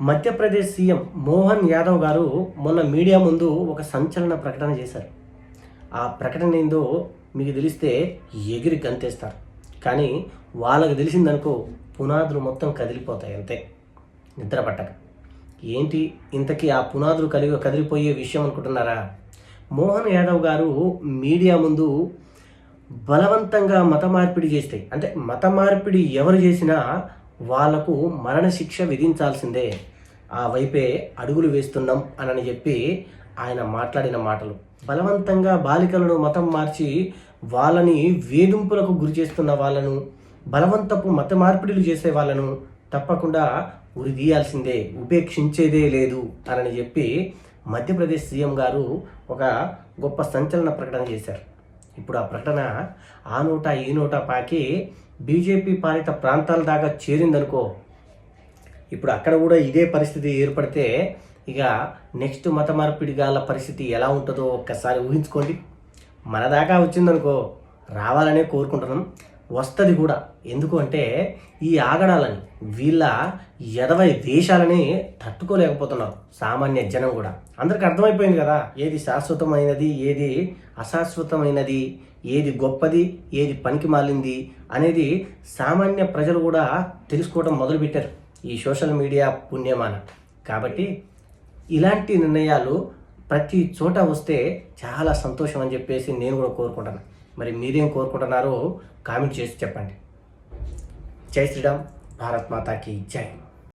Madhya Pradesh CM Mohan Yadav గారు మొన్న media ముందు ఒక సంచలన ప్రకటన చేశారు. ఆ ప్రకటన ఏందో మీకు తెలిస్తే ఎగిరి గంతేస్తారు. కానీ వాళ్ళకి తెలిసిందనుకో పునాదులు మొత్తం కదిలిపోతాయి అంతే, నిద్ర పట్టక. ఏంటి ఇంతకీ ఆ పునాదులు కదిలిపోయే విషయం అనుకుంటున్నారా? మోహన్ యాదవ్ గారు మీడియా ముందు బలవంతంగా మత మార్పిడి చేస్తే, అంటే మత మార్పిడి ఎవరు చేసినా వాళ్లకు మరణశిక్ష విధించాల్సిందే, ఆ వైపే అడుగులు వేస్తున్నాం అని చెప్పి ఆయన మాట్లాడిన మాటలు. బలవంతంగా బాలికలను మతం మార్చి వాళ్ళని వేధింపులకు గురి చేస్తున్న వాళ్ళను, బలవంతపు మత మార్పిడిలు చేసే వాళ్ళను తప్పకుండా ఉరిదీయాల్సిందే, ఉపేక్షించేదే లేదు అని చెప్పి మధ్యప్రదేశ్ సీఎం గారు ఒక గొప్ప సంచలన ప్రకటన చేశారు. ఇప్పుడు ఆ ప్రకటన ఆ నోట ఈ నోట పాకి బీజేపీ పాలిత ప్రాంతాల దాకా చేరిందనుకో, ఇప్పుడు అక్కడ కూడా ఇదే పరిస్థితి ఏర్పడితే ఇక నెక్స్ట్ మత మార్పిడి గాల పరిస్థితి ఎలా ఉంటుందో ఒక్కసారి ఊహించుకోండి. మన దాకా వచ్చిందనుకో, రావాలనే కోరుకుంటున్నాం, వస్తుంది కూడా. ఎందుకు అంటే ఈ ఆగడాలని, వీళ్ళ ఎదవై దేశాలని తట్టుకోలేకపోతున్నారు సామాన్య జనం కూడా. అందరికి అర్థమైపోయింది కదా, ఏది శాశ్వతమైనది, ఏది అశాశ్వతమైనది, ఏది గొప్పది, ఏది పనికి మాలింది అనేది సామాన్య ప్రజలు కూడా తెలుసుకోవడం మొదలుపెట్టారు ఈ సోషల్ మీడియా పుణ్యమాన. కాబట్టి ఇలాంటి నిర్ణయాలు ప్రతి చోట వస్తే చాలా సంతోషం అని చెప్పేసి నేను కూడా కోరుకుంటాను. మరి మీరేం కోరుకుంటున్నారో కామెంట్ చేసి చెప్పండి. జై శ్రీరామ్, భారత్ మాతాకి జై.